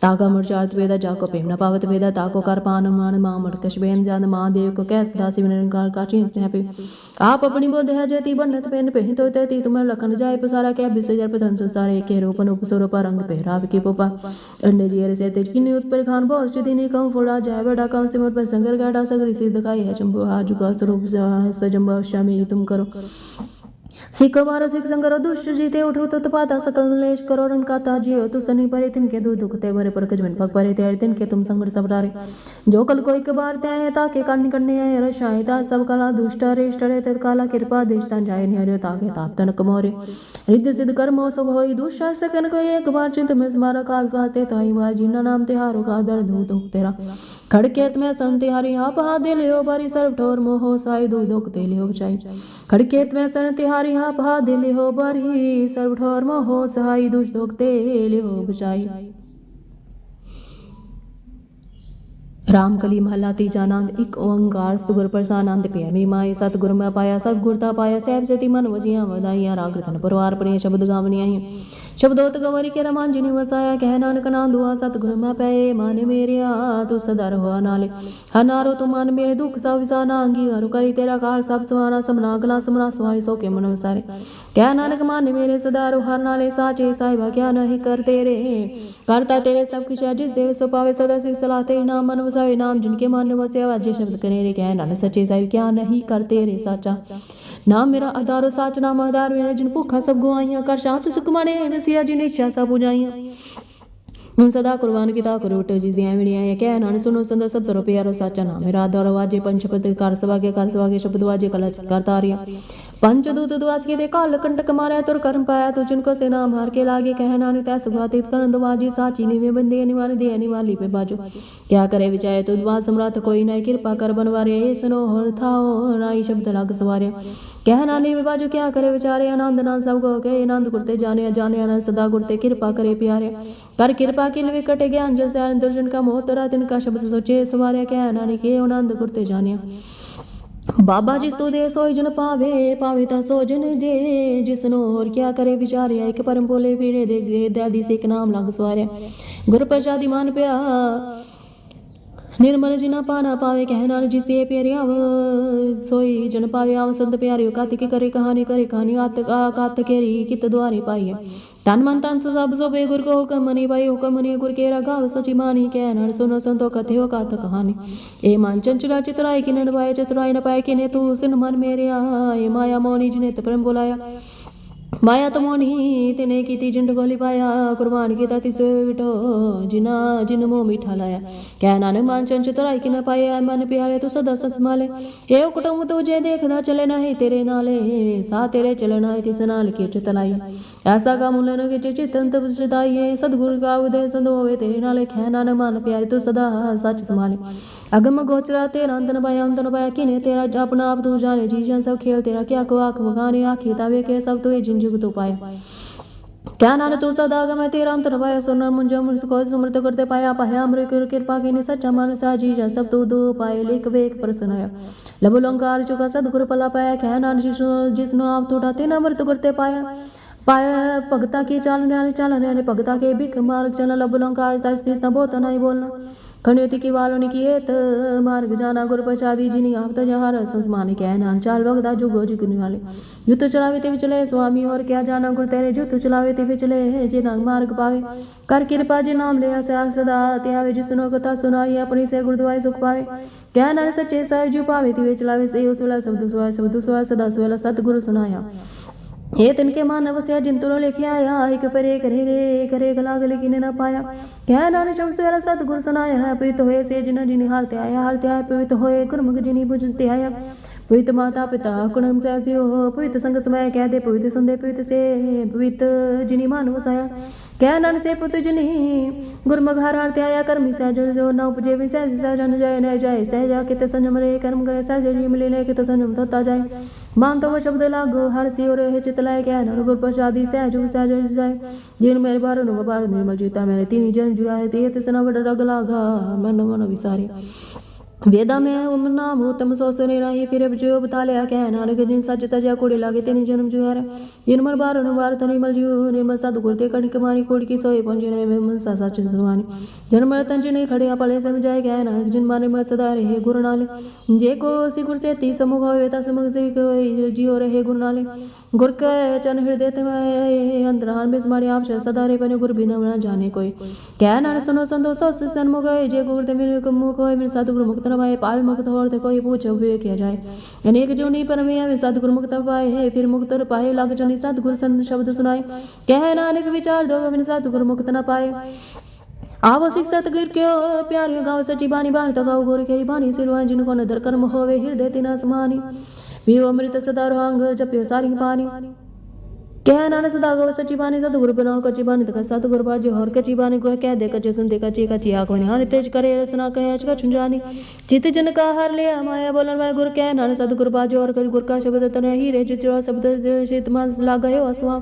तागा मर्चार्थ वेदा जाको प्रेम न पावत वेदा ताको कर पान मान मामड़ कशबेन जान महादेव को कैस दासी निरंकार का चिंतन पे आप अपनी बोध है जति बनत पेन पे तो तति तुम लखन जाय पसारा के विसर्जन प्रधन संसारे के रूपन उपस्वरूप रंग पहराव के पोपा अंडे जीर से तेज की नियुत पर खान बोर चिति नि कम फोड़ा जाय बड़ा काम सिमर पर संगर गाड़ा सगरी सिद्ध काय है चंबो आजु का स्वरूप सजंब शामिल तुम करो सीखो बारो सिख संगरो दुष्ट जीते उठो तो पाता सकल नलेश करो रन का ताजियो तू सनी परे तिनके दो दुखते बरे पर कजमन पग परे तेरे तिनके तुम संगर सब डारे जो कल को एक बार ते है ताके कान करने है रशायता सब कला दुष्ट रेष्ट रे तत काला कृपा देशता जाय निहर्यो ताके ताप तनक मोरे रिद्ध सिद्ध कर्मो सब होई दुष्ट सकन को एक बार चिंत में स्मारा काल पाते तो ही बार जिन्ना नाम तिहारो का दर्द दुख तेरा खड़केत में संति हरि आप हाथ दे लियो बारी सर्व ठोर मोहो साई दो दुख ते लियो बचाई खड़केत में संति हरि आप हाथ दे लियो बारी सर्व ठोर मोहो साई दुख ते लियो बचाई। रामकली महला तीजा आनंद एक ओंकार सतगुर प्रसानंद पे मेरी माए सतगुर में पाया सतगुरता पाया सैब से मन वजिया वदाइया राग रतन परवार पड़े शब्द गावनिया शब्दोत गवरी के रमान जिनी वसाया कह नानक नाम दुआ सतगुर में पे माने मेरिया तू सदा रहो नाले हनारो तू मान मेरे दुख सा विसा नांगी हरु करी तेरा काल सब समाना समना गला समना सवाई सो के मन वसारे कह नानक माने मेरे सदा रो हर नाले साचे साहिबा क्या नहीं कर तेरे करता तेरे सब कुछ जिस देव सो पावे सदा शिव सलाह तेरे नाम मन वसावे नाम जिनके मान वसे वाजे शब्द करे रे कह नानक सच्चे साहिब क्या नहीं कर तेरे साचा नाम मेरा आधारो साच नाम आधार मेरा जिन भूखा सब गुआइयां कर शांत सुख माने वसिया जिन इच्छा सब बुझाइयां उन सदा कुर्बान की ताकरो उठो जिस दिया मिलिया कह नान सुनो संद सब तरो प्यारो साचा नाम मेरा आधारो वाजे पंचपद कर सवा के शब्द वाजे कला करता रिया पंचदूत दुआस के दे काल कंटक मारा तुर कर्म पाया तो जिनको से नाम हार के लागे कह नाने तैस गुआतीत करन दवाजी साची नीवे बंदे निवान दे निवाली पे बाजो क्या करे विचारे तो दुआ सम्राट कोई ना कृपा कर बनवारे सनो हर थाओ नाई शब्द लाग सवारे कह नानी वे बाजो क्या करे विचारे आनंद नाम सब गो के आनंद गुरते जाने आनंद सदा गुरते कृपा करे प्यारे कर कृपा के लिए कटे ज्ञान जैसे आनंद दुर्जन का मोह तोरा तिनका शब्द सोचे सवारे कह नानी के आनंद गुरते जाने बाबा जिस तू दे सोई जन पावे पावे ता सो जन जे जिसनो और क्या करे विचारे एक परम बोले फिरे दे दादी से एक नाम लग सवारे गुरु प्रसादी मान प्या निर्मल जिना पाना पावे कहना जिसे प्यारे आव सोई जन पावे आव संत प्यारे कातिक करे कहानी कात केरी कित द्वारे पाइए तन मन तन सब सोबे गुर को हुक्म मनी भाई हुक्म मनी गुर के गाव सची मानी कहना सुनो संतो कथे हो कात कहानी ए मान चंचला चितराई किने नवाए चतुराई न पाए किने तू सिन मन मेरे आए माया मोनी जिने तपरम बुलाया माया तो मोनी तिने की जिंड गोली पाया कुर्बान की तिस विटो जिना जिन मोह मीठा लाया क्या नानक मान चंच तराई कि न पाया मन प्यारे तू सदा संभाले ए कुटुंब तुझे देखदा चले नहीं तेरे नाले सा तेरे चलना तिस नाल के चतलाई ऐसा का मुलन के चितन तब सदाई सदगुरु का उदय संदोवे तेरे नाले ख्या नानक मान प्यारे तू सदा सच संभाले अगम गोचरा तेरा अंतन पाया किने तेरा अपना आप तू जाने जी जन सब खेल तेरा क्या को आख वगाने आखी तावे के सब तू जिन जुग तो पाया क्या नान तू सदा गम तेरा अंतर पाया सुन मुंज को सुमृत करते पाया पाया अमृत कृपा के नि सच्चा मन सा जी जन सब तू दो पाए लेख वेक प्रसन्न आया लबु लंकार चुका सदगुरु पला पाया क्या नान जिसनो आप टूटा तेना अमृत करते पाया पाया भगता की चालने भगता के भिख मार्ग चल लबु लंकार तस्ती बहुत नहीं बोलना खंडियोति की वालों की मार्ग जाना गुरु प्रसादी जिनी आप तो जहार संसमान कह नान चाल भगता जुगो जुगने वाले युद्ध चलावे ते चले स्वामी और क्या जाना गुरु तेरे जुद्ध चलावे ते चले जे नांग मार्ग पावे कर कृपा जी नाम ले आसार सदा ते आवे जिसनो कथा सुनाई अपनी से गुरुद्वारे सुख पावे क्या नान सच्चे साहिब जू पावे ते चलावे से उस वेला शब्द सुवाय सदा सवेला सतगुरु सुनाया ये तिनके मानव से जिंतुरो लेके आया एक फरे करे गला गले किने न पाया क्या नान शब्द वाला सतगुरु सुनाया है पवित्र होए से जिन जिनी हारते आया पवित्र होए गुरमुख जिनी बुझते आया पवित्र माता पिता कुणम से हो पवित्र संग समय कह दे पवित्र सुनदे पवित्र से पवित्र जिनी मानव साया क्या नान से पुत्र जिनी गुरमुख हारते आया कर्मी सहज जो न उपजे भी सहज जन जाए न जाए सहजा कित संयम रे कर्म करे सहज मिले ने कित संयम होता जाए मान तो वो शब्द लागो हर सी और चितलाए क्या नर गुरु प्रसादी सहज जाए जिन मेरे बारो नो बारो निर्मल जीता मेरे तीन जन जुआ है ते तसना बड़ रग लागा मन मन विसारे वेदा में उम नाम उत्तम सो सुने रही फिर जो बता लिया क्या नानक जिन सच सजा कोड़े लागे तेने जन्म जुआर जिन मर बारो नो बार तो निर्मल जीव निर्मल साधु गुरते कणिक मानी कोड़ की सोए पंजने में मन सा सच सुवानी जन्म रतन जिने खड़े पले समझाए क्या नानक जिन माने में सदा रहे गुरु नाले जे को सी गुर से ती समुख होवे ता समुख से जियो रहे गुरु नाले गुर के चन हृदय में अंतरान में समारे आप सदा रे बने गुरु बिना न जाने कोई क्या नानक सुनो संतोष सन्मुख जे गुरु ते मेरे मुख होए मेरे साधु गुरु मुक्त पाए पावे मुक्त और कोई पूछो वे किया जाए अनेक जोनी पर में सतगुरु मुक्त पाए है फिर मुक्त पाए लाग जनी सतगुरु शब्द सुनाए कह नानक विचार दो बिन सतगुरु मुक्त न पाए आवो शिक्षत गिर क्यों प्यारे गाँव सची बानी बानी तो गाँव गोरी केरी बानी सिरवा जिनको नदर कर्म होवे हृदय तिना समानी पियो अमृत सदा रोंग जपियो सारिंग पानी कह नान सदा गो सची बानी सतगुरु बिना कची बानी तक सतगुरु बाजो हर कची बानी को कह दे कचे सुनते कची आंख में हानि तेज करे रसना कहे अच कछु जानी चित जन का हर ले माया बोलन वाले गुरु कह नान सतगुरु बाजो और गुरु का शब्द तने ही रे चित्रो शब्द चित मन लागयो असवा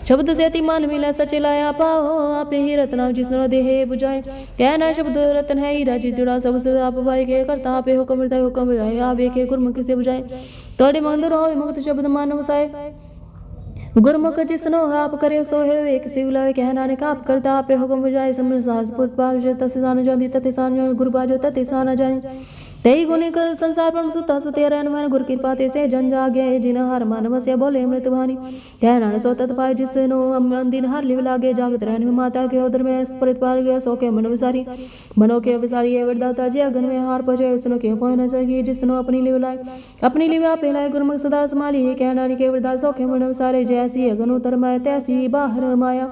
शब्द से अति मन मिला सच लाया पाओ आपे ही रत्ना जिसनो देह बुझाए कह ना शब्द रतन है ही राजी जुड़ा सब से आप भाई के करता आपे हुक्म रहे आप के गुरमुख से बुझाए तोड़े मंदिर हो मुक्त शब्द मानव साए गुरमुख जिसनो आप करे सो है एक सिवलावे कह नानक आप करता आपे हुक्म बुझाए समर सास पुत पार तसे सान जानी तते सान गुरु बाजो तते सान जाने तेई गुनी कर संसार पर सुता सुते रहन मन गुरु कृपा ते से जन जागे जिन हर मानव से बोले अमृत वाणी कह नानक सो तत पाए जिसनो अमन दिन हर लिव लागे जागत रहन में माता के उदर में स्परित पार गया सो के मन विसारी मनो के विसारी है वरदाता जे अगन में हार पजे उसनो के पोय न सकी जिसनो अपनी लिव लाए अपनी लिव आपे लाए गुरमुख सदा संभाली है कह नानक के वरदाता सो के मन विसारे जैसी अगन उतर माय तैसी बाहर माया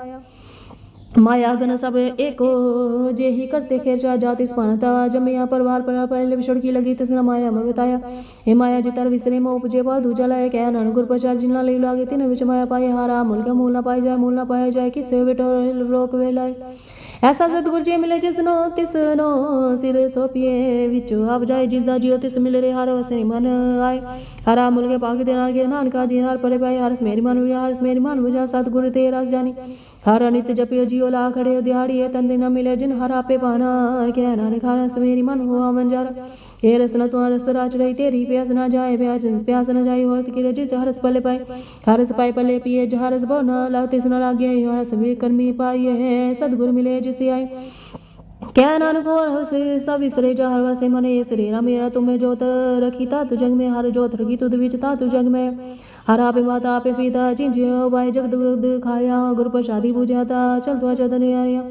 माया गण सब एको जे ही करते खेर जा जाति स्पानता जमिया परवाल पर पहले विछड़ की लगी तिसना माया में बताया हे माया जितर विसरे में उपजे बाधु जलाए क्या नान गुर प्रचार जिना ले लागे तिन विच माया पाए हारा मूल का मूल ना पाए जाए मूल ना पाया जाए किसे बेटो रोक वे लाए ऐसा सतगुर जी मिले जिसनो तिसनो सिर सोपिए विचो आप जाए जिसदा जियो तिस मिले रे हार वसे मन आए हरा मूल के पाक देनार के नानका जी हार परे पाए हरस मेरी मन हरस मेरी मन बुझा सतगुर तेरा जानी हर नित जपियो जियो ला खड़े दिहाड़िए तंदे न मिले जिन हरा पे पाना क्या नाने खारस मेरी मन हुआ मंजर हे रस न तू रस राच रही तेरी प्यास न जाए प्यास न जाए होत कि जिस हरस पले पाए हरस पाए पले पिए हरस बो न ला तिस न लागे हरस भी कर्मी पाई है सदगुरु मिले जिसे आए क्या नानक और हसे सब इसरे जा हर वसे मने शरीरा मेरा तुम्हें जोत रखी ता तु जग में हर जोत रखी तुद विच ता तु जग में हर आपे माता आपे पिता जिंजियो बाई जग दुग खाया गुरु प्रसादी बुझाता चल तो चदन आया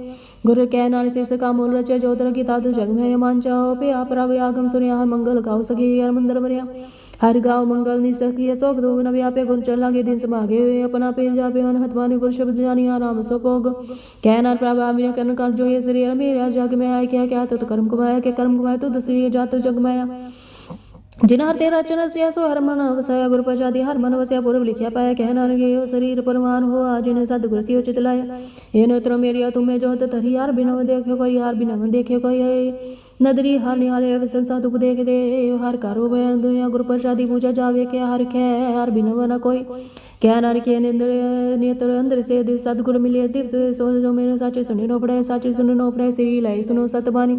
गुरु कह नान से सका मूल रचे जोत रखी ता तु जग में मान जाओ पे आप रावे आगम सुनिया हर मंगल गाओ सके हर मंदिर बरिया हर गाँव मंगल नि सखी शोक दोग न व्यापे गुण चल लागे दिन समागे अपना पेल जापे हन हतवानी गुरु शब्द जानी आराम सो पोग कह नान प्रभा विनय करन कर जो ये शरीर मेरा जग में आए क्या क्या तो कर्म कमाया क्या कर्म कमाया तो दसरी जा तो जग माया जिन हर तेरा चरस्या सो हर मन वसाया गुरु प्रसादी हर मन वसया पूर्व लिखया पाया कह नान गे शरीर परमान हो जिन सदगुरु सियो चित लाया हे नोत्र मेरिया तुम्हें जोत तरी यार बिना देखे कोई यार बिना देखे कोई नदरी हाल निहाले वसन साधु देख दे हर कारो बयान दुनिया गुरु प्रसादी पूजा जावे के हर खे हर बिना वना कोई क्या नार के नेत्र अंदर से दिल सदगुरु मिले दिव्य सोचो मेरे साचे सुनी नो पड़े साचे सुनी नो पड़े श्री लाई सुनो सतबानी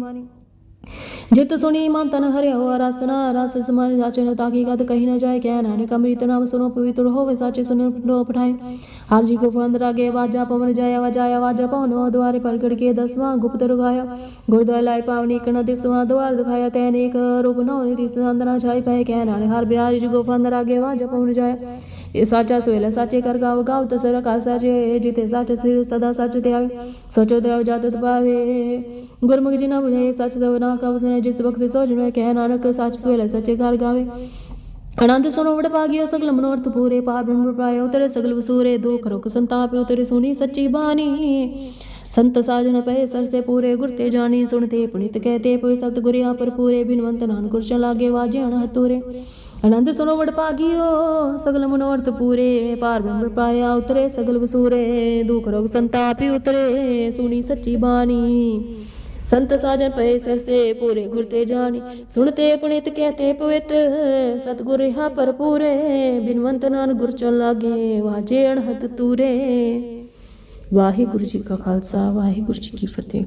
जित सुनी मान तन हरे हो रसना रस समान साचे न ताकि गत कहीं न जाए क्या नानक अमृत नाम सुनो पवित्र हो वे साचे सुनो नो पठाए हर जी को फंद रागे वाजा पवन जाया वाजा पवन द्वारे प्रगट के 10वां गुप्त रुगाया गुरुद्वार लाई पावनी कण 10वां द्वार दिखाया तैन एक रूप नौ नीति संतना छाई पाए क्या नानक हर बिहारी जी को फंद रागे वाजा पवन जाया ये साचा सोएला साचे कर गाव गाव तसर कार साचे जिते साचे से सदा साचे ते आवे सोचो देव जात पावे गुरमुख जी ना बुझे सच सवना का वसने जिस वक्त से सोच में कह नानक साच सोएला साचे कार गावे अनंत सुनो वड पागियो सगल मनोरथ पूरे पार ब्रह्म पाए उतरे सगल वसूरे दुख रोक संताप उतरे सुनी सच्ची बानी संत साजन पे सर से पूरे गुरते जानी सुनते पुनित कहते पुर सतगुरिया पर पूरे बिनवंत नान गुरश लागे वाजे अनहतुरे आनंद सुनो वड पागियो सगल मनोरथ पूरे पार ब्रह्म पाया उतरे सगल वसूरे दुख रोग संतापी उतरे सुनी सच्ची बानी संत साजन पे सर से पूरे गुरते जानी सुनते पुनित कहते पवित सतगुर हा पर पूरे बिनवंत नान गुर चल लागे वाजे अणहत तूरे। वाहिगुरु जी का खालसा वाहिगुरु जी की फतेह।